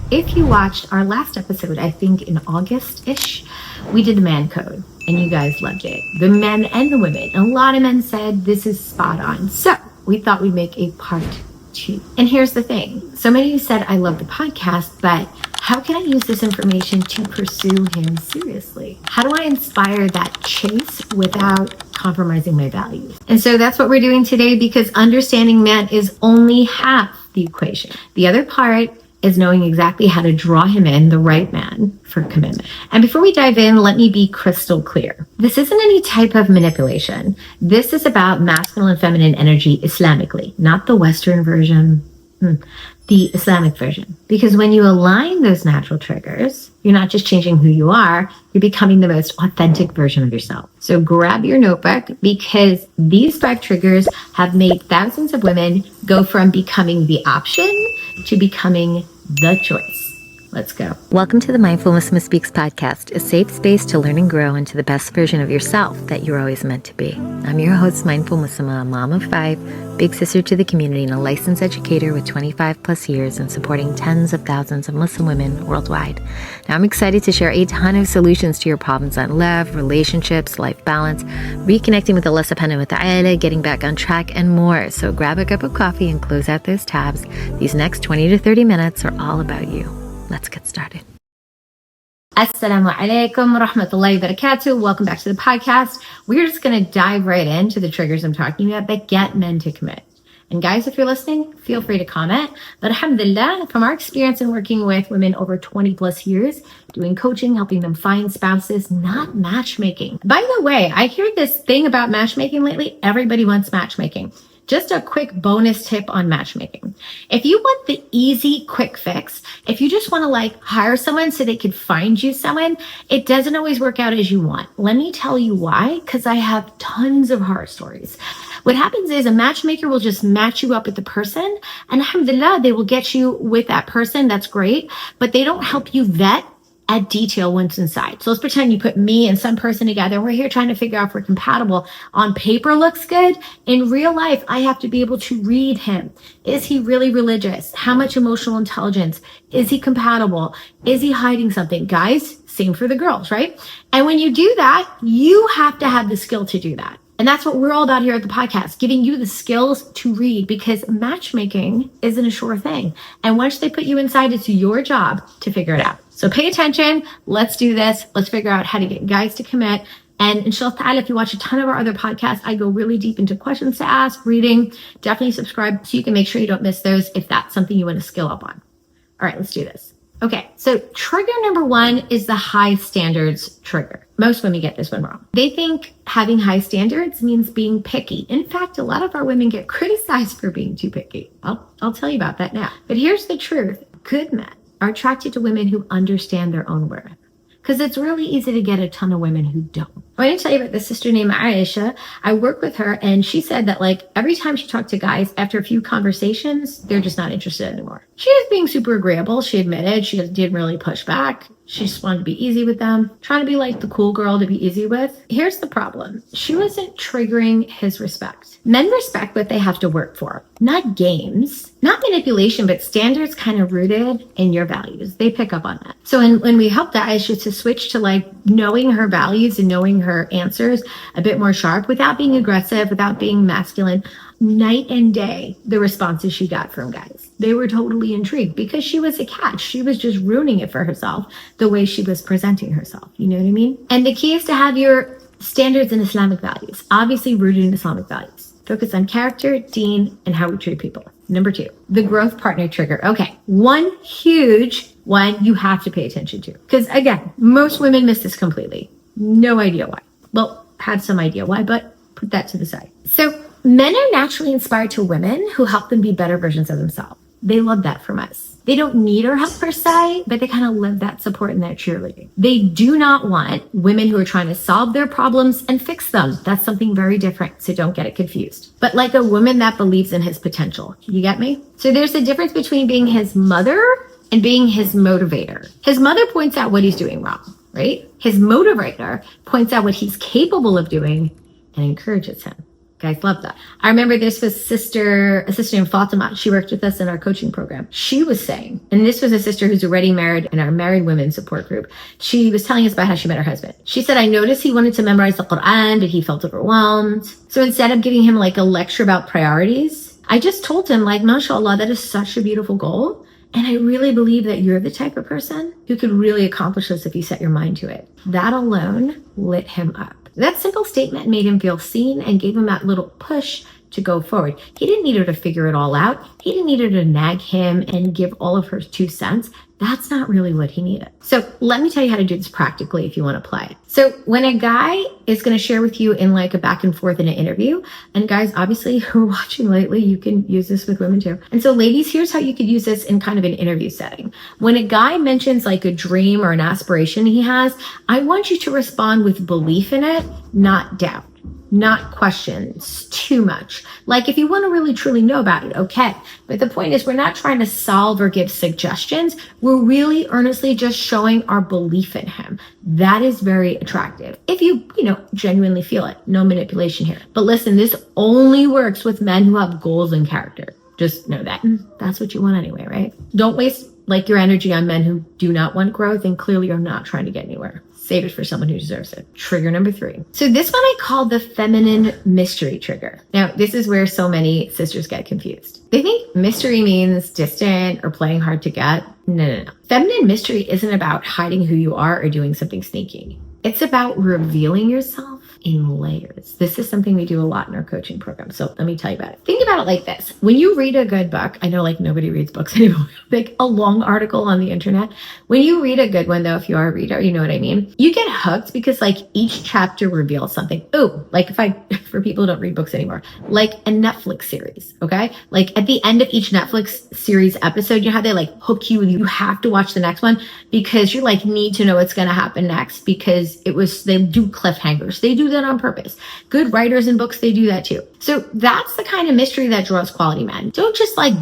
If you watched our last episode, I think in August-ish, we did the man code and you guys loved it. The men and the women. A lot of men said this is spot on. So we thought we'd make a part 2. And here's the thing. So many of you said, I love the podcast, but how can I use this information to pursue him seriously? How do I inspire that chase without compromising my values? And so that's what we're doing today, because understanding men is only half the equation. The other part is knowing exactly how to draw him in, the right man, for commitment. And before we dive in, let me be crystal clear. This isn't any type of manipulation. This is about masculine and feminine energy Islamically, not the Western version, the Islamic version. Because when you align those natural triggers, you're not just changing who you are, you're becoming the most authentic version of yourself. So grab your notebook, because these 5 triggers have made thousands of women go from becoming the option to becoming the choice. Let's go. Welcome to the Mindful Muslimah Speaks podcast, a safe space to learn and grow into the best version of yourself that you're always meant to be. I'm your host, Mindful Muslimah, a mom of 5, big sister to the community, and a licensed educator with 25 plus years and supporting tens of thousands of Muslim women worldwide. Now I'm excited to share a ton of solutions to your problems on love, relationships, life balance, reconnecting with Allah subhanahu wa ta'ala, getting back on track, and more. So grab a cup of coffee and close out those tabs. These next 20 to 30 minutes are all about you. Let's get started. Assalamu alaikum wa rahmatullahi wa barakatuh. Welcome back to the podcast. We're just going to dive right into the triggers I'm talking about that get men to commit. And guys, if you're listening, feel free to comment. But alhamdulillah, from our experience in working with women over 20 plus years, doing coaching, helping them find spouses, not matchmaking. By the way, I hear this thing about matchmaking lately. Everybody wants matchmaking. Just a quick bonus tip on matchmaking. If you want the easy, quick fix, if you just want to hire someone so they could find you someone, it doesn't always work out as you want. Let me tell you why, because I have tons of horror stories. What happens is a matchmaker will just match you up with the person, and alhamdulillah, they will get you with that person. That's great, but they don't help you vet at detail once inside. So let's pretend you put me and some person together. We're here trying to figure out if we're compatible. On paper looks good. In real life, I have to be able to read him. Is he really religious? How much emotional intelligence? Is he compatible? Is he hiding something? Guys, same for the girls, right? And when you do that, you have to have the skill to do that. And that's what we're all about here at the podcast, giving you the skills to read, because matchmaking isn't a sure thing. And once they put you inside, it's your job to figure it out. So pay attention. Let's do this. Let's figure out how to get guys to commit. And inshallah ta'ala, if you watch a ton of our other podcasts, I go really deep into questions to ask, reading. Definitely subscribe so you can make sure you don't miss those if that's something you want to skill up on. All right, let's do this. Okay, so trigger number 1 is the high standards trigger. Most women get this one wrong. They think having high standards means being picky. In fact, a lot of our women get criticized for being too picky. I'll tell you about that now. But here's the truth. Good men are attracted to women who understand their own worth, because it's really easy to get a ton of women who don't. I want to tell you about this sister named Aisha. I work with her, and she said that every time she talked to guys, after a few conversations, they're just not interested anymore. She was being super agreeable. She admitted she didn't really push back. She just wanted to be easy with them, trying to be like the cool girl to be easy with. Here's the problem. She wasn't triggering his respect. Men respect what they have to work for, not games, not manipulation, but standards kind of rooted in your values. They pick up on that. So when we helped Aisha to switch to knowing her values and knowing her answers a bit more sharp, without being aggressive, without being masculine, night and day, the responses she got from guys. They were totally intrigued, because she was a catch. She was just ruining it for herself the way she was presenting herself. You know what I mean? And the key is to have your standards and Islamic values, obviously rooted in Islamic values. Focus on character, deen, and how we treat people. Number 2, the growth partner trigger. Okay, one huge one you have to pay attention to, because again, most women miss this completely. No idea why. Well, had some idea why, but put that to the side. So men are naturally inspired to women who help them be better versions of themselves. They love that from us. They don't need our help per se, but they kind of love that support and that cheerleading. They do not want women who are trying to solve their problems and fix them. That's something very different, so don't get it confused. But like a woman that believes in his potential. You get me? So there's a difference between being his mother and being his motivator. His mother points out what he's doing wrong, right? His motivator points out what he's capable of doing and encourages him. Guys love that. I remember this was a sister named Fatima. She worked with us in our coaching program. She was saying, and this was a sister who's already married in our married women support group. She was telling us about how she met her husband. She said, I noticed he wanted to memorize the Quran, but he felt overwhelmed. So instead of giving him like a lecture about priorities, I just told him like, mashallah, that is such a beautiful goal. And I really believe that you're the type of person who could really accomplish this if you set your mind to it. That alone lit him up. That simple statement made him feel seen and gave him that little push to go forward. He didn't need her to figure it all out. He didn't need her to nag him and give all of her 2 cents. That's not really what he needed. So let me tell you how to do this practically if you want to apply it. So when a guy is going to share with you in like a back and forth in an interview, and guys, obviously who are watching lately, you can use this with women too. And so ladies, here's how you could use this in kind of an interview setting. When a guy mentions like a dream or an aspiration he has, I want you to respond with belief in it, not doubt. Not questions too much. Like if you want to really truly know about it, okay. But the point is we're not trying to solve or give suggestions. We're really earnestly just showing our belief in him. That is very attractive. If you genuinely feel it, no manipulation here. But listen, this only works with men who have goals and character. Just know that. That's what you want anyway, right? Don't waste like your energy on men who do not want growth and clearly are not trying to get anywhere. Save it for someone who deserves it. Trigger number 3. So this one I call the feminine mystery trigger. Now, this is where so many sisters get confused. They think mystery means distant or playing hard to get. No. Feminine mystery isn't about hiding who you are or doing something sneaky. It's about revealing yourself in layers. This is something we do a lot in our coaching program. So let me tell you about it. Think about it like this. When you read a good book, I know like nobody reads books anymore, like a long article on the internet. When you read a good one though, if you are a reader, you know what I mean? You get hooked because like each chapter reveals something. Oh, like for people who don't read books anymore, like a Netflix series, okay? Like at the end of each Netflix series episode, you know how they like hook you and you have to watch the next one because you like need to know what's going to happen next because they do cliffhangers. They do that on purpose. Good writers in books, they do that too. So that's the kind of mystery that draws quality men. Don't just like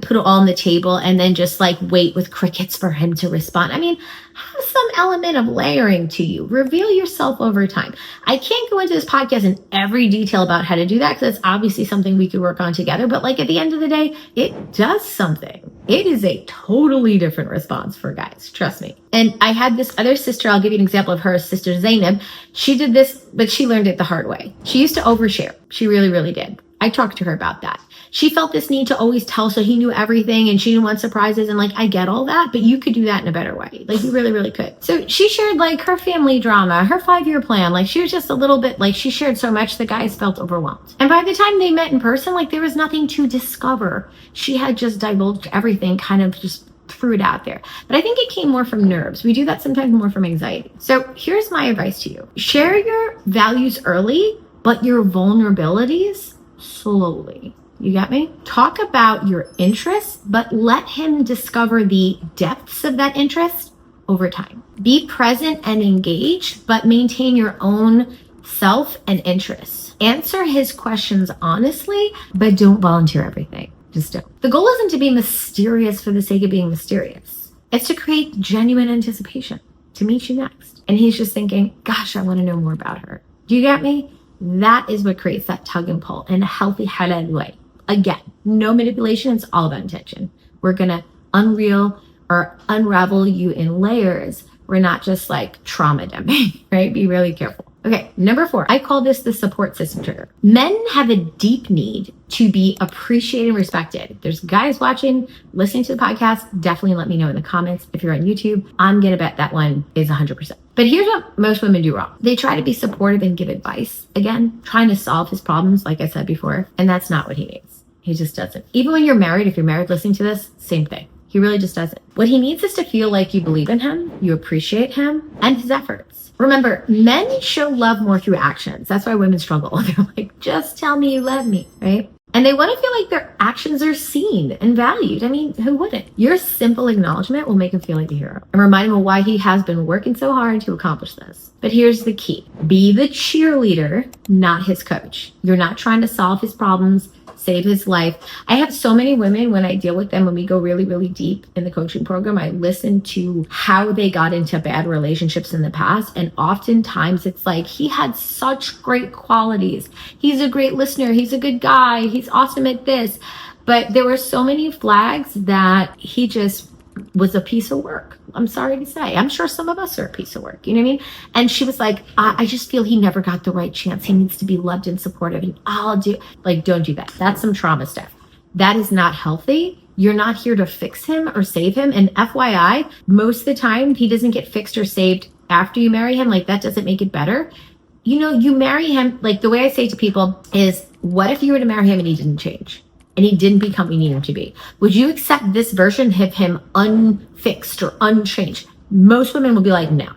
put it all on the table and then just like wait with crickets for him to respond. I mean, have some element of layering to you. Reveal yourself over time. I can't go into this podcast in every detail about how to do that because that's obviously something we could work on together. But like at the end of the day, it does something. It is a totally different response for guys. Trust me. And I had this other sister, I'll give you an example of her, sister Zainab. She did this, but she learned it the hard way. She used to overshare. She really, really did. I talked to her about that. She felt this need to always tell so he knew everything and she didn't want surprises. And like, I get all that, but you could do that in a better way. Like you really, really could. So she shared like her family drama, her 5-year plan. Like she was just a little bit like she shared so much the guys felt overwhelmed. And by the time they met in person, like there was nothing to discover. She had just divulged everything, kind of just threw it out there. But I think it came more from nerves. We do that sometimes more from anxiety. So here's my advice to you. Share your values early, but your vulnerabilities slowly. You got me? Talk about your interests, but let him discover the depths of that interest over time. Be present and engaged, but maintain your own self and interests. Answer his questions honestly, but don't volunteer everything. Just don't. The goal isn't to be mysterious for the sake of being mysterious. It's to create genuine anticipation to meet you next. And he's just thinking, gosh, I want to know more about her. Do you get me? That is what creates that tug and pull in a healthy, halal way. Again, no manipulation. It's all about intention. We're going to unravel you in layers. We're not just like trauma dumping, right? Be really careful. Okay, number 4, I call this the support system trigger. Men have a deep need to be appreciated and respected. If there's guys watching, listening to the podcast, definitely let me know in the comments. If you're on YouTube, I'm going to bet that one is 100%. But here's what most women do wrong. They try to be supportive and give advice. Again, trying to solve his problems, like I said before, and that's not what he needs. He just doesn't. Even when you're married, if you're married listening to this, same thing. He really just doesn't. What he needs is to feel like you believe in him, you appreciate him, and his efforts. Remember, men show love more through actions. That's why women struggle. They're like, just tell me you love me, right? And they want to feel like their actions are seen and valued. I mean, who wouldn't? Your simple acknowledgement will make him feel like a hero and remind him of why he has been working so hard to accomplish this. But here's the key. Be the cheerleader, not his coach. You're not trying to solve his problems, save his life. I have so many women, when I deal with them, when we go really, really deep in the coaching program, I listen to how they got into bad relationships in the past. And oftentimes it's like, he had such great qualities. He's a great listener. He's a good guy. He's awesome at this. But there were so many flags that he just was a piece of work. I'm sorry to say. I'm sure some of us are a piece of work. You know what I mean? And she was like, I just feel he never got the right chance. He needs to be loved and supported. And I'll do, like, don't do that. That's some trauma stuff. That is not healthy. You're not here to fix him or save him. And FYI, most of the time, he doesn't get fixed or saved after you marry him. Like, that doesn't make it better. You know, you marry him, like, the way I say to people is, what if you were to marry him and he didn't change? And he didn't become what he needed to be? Would you accept this version of him unfixed or unchanged? Most women will be like, no.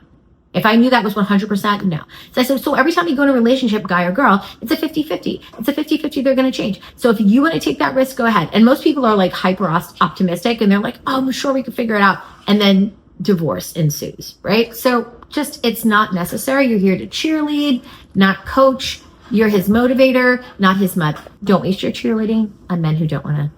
If I knew that was 100%, no. So I said, so every time you go in a relationship, guy or girl, it's a 50-50. It's a 50-50, they're going to change. So if you want to take that risk, go ahead. And most people are like hyper optimistic and they're like, oh, I'm sure we can figure it out. And then divorce ensues, right? So just, it's not necessary. You're here to cheerlead, not coach. You're his motivator, not his mother. Don't waste your cheerleading on men who don't want to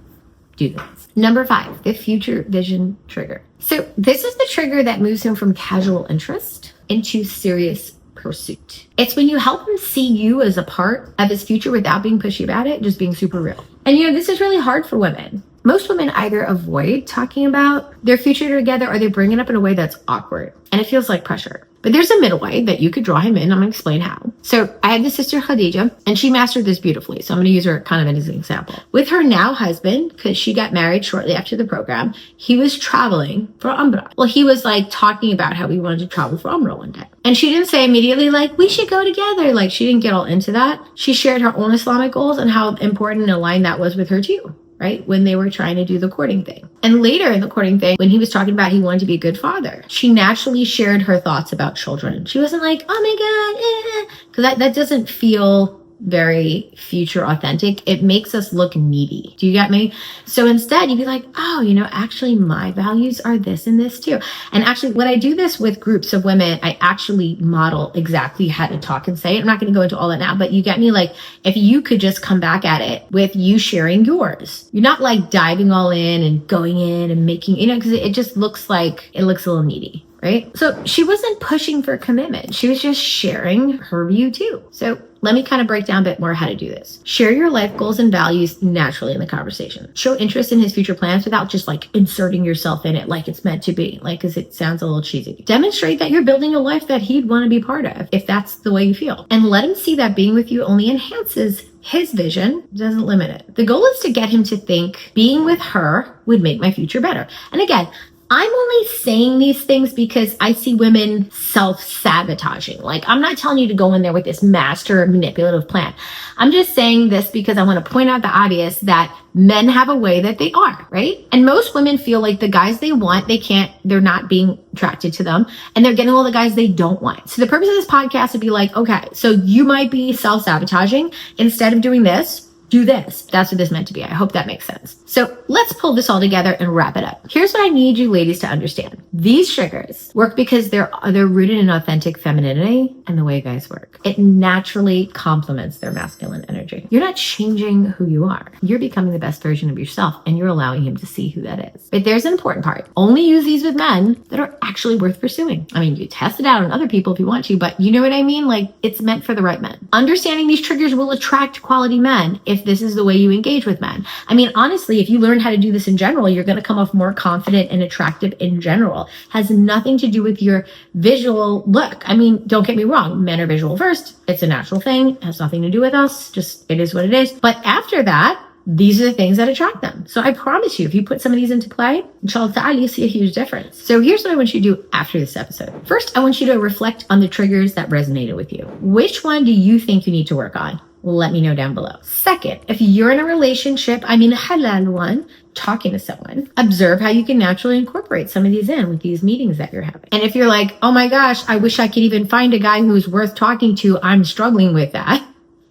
do this. Number 5, the future vision trigger. So this is the trigger that moves him from casual interest into serious pursuit. It's when you help him see you as a part of his future without being pushy about it, just being super real. And you know, this is really hard for women. Most women either avoid talking about their future together or they bring it up in a way that's awkward and it feels like pressure. But there's a middle way that you could draw him in. I'm going to explain how. So I had this sister Khadija and she mastered this beautifully. So I'm going to use her kind of as an example. With her now husband, because she got married shortly after the program, he was traveling for Umrah. Well, he was like talking about how he wanted to travel for Umrah one day. And she didn't say immediately like, we should go together. Like she didn't get all into that. She shared her own Islamic goals and how important and aligned that was with her too. Right? When they were trying to do the courting thing. And later in the courting thing, when he was talking about he wanted to be a good father, she naturally shared her thoughts about children. She wasn't like, oh my God, because that doesn't feel very future authentic. It makes us look needy. Do you get me? So instead you'd be like, oh, you know, actually my values are this and this too. And actually when I do this with groups of women, I actually model exactly how to talk and say it. I'm not going to go into all that now, but you get me? Like if you could just come back at it with you sharing yours, you're not like diving all in and going in and making, you know, because it just looks like it looks a little needy. Right? So she wasn't pushing for commitment. She was just sharing her view too. So let me kind of break down a bit more how to do this. Share your life goals and values naturally in the conversation. Show interest in his future plans without just like inserting yourself in it like it's meant to be, like, because it sounds a little cheesy. Demonstrate that you're building a life that he'd want to be part of, if that's the way you feel. And let him see that being with you only enhances his vision, doesn't limit it. The goal is to get him to think being with her would make my future better. And again, I'm only saying these things because I see women self-sabotaging. Like, I'm not telling you to go in there with this master manipulative plan. I'm just saying this because I want to point out the obvious that men have a way that they are, right? And most women feel like the guys they want, they're not being attracted to them and they're getting all the guys they don't want. So the purpose of this podcast would be like, okay, so you might be self-sabotaging. Instead of doing this, do this. That's what this meant to be. I hope that makes sense. So let's pull this all together and wrap it up. Here's what I need you ladies to understand. These triggers work because they're rooted in authentic femininity and the way guys work. It naturally complements their masculine energy. You're not changing who you are. You're becoming the best version of yourself and you're allowing him to see who that is. But there's an important part. Only use these with men that are actually worth pursuing. I mean, you test it out on other people if you want to, but you know what I mean? Like, it's meant for the right men. Understanding these triggers will attract quality men if this is the way you engage with men. I mean, honestly, if you learn how to do this in general, you're going to come off more confident and attractive in general. Has nothing to do with your visual look. I mean, don't get me wrong. Men are visual first. It's a natural thing. It has nothing to do with us. Just, it is what it is. But after that, these are the things that attract them. So I promise you, if you put some of these into play, inshallah ta'ala, you'll see a huge difference. So here's what I want you to do after this episode. First, I want you to reflect on the triggers that resonated with you. Which one do you think you need to work on? Let me know down below. Second, if you're in a relationship, I mean a halal one, talking to someone, observe how you can naturally incorporate some of these in with these meetings that you're having. And if you're like, oh my gosh, I wish I could even find a guy who's worth talking to, I'm struggling with that.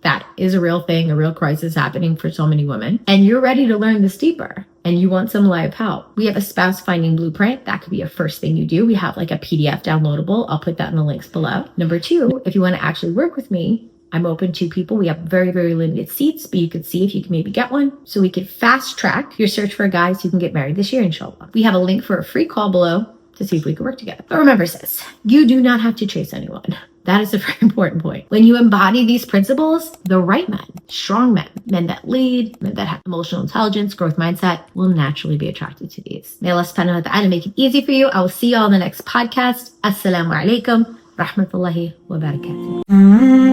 that is a real thing, a real crisis happening for so many women, and you're ready to learn this deeper and you want some live help, we have a spouse finding blueprint. That could be a first thing you do. We have like a PDF downloadable. I'll put that in the links below. Number two, if you want to actually work with me, I'm open to people. We have very, very limited seats, but you could see if you can maybe get one. So we could fast track your search for guys who can get married this year, inshallah. We have a link for a free call below to see if we can work together. But remember, sis, you do not have to chase anyone. That is a very important point. When you embody these principles, the right men, strong men, men that lead, men that have emotional intelligence, growth mindset, will naturally be attracted to these. May Allah subhanahu wa ta'ala make it easy for you. I will see you all in the next podcast. Assalamu alaikum. Rahmatullahi wa barakatuh.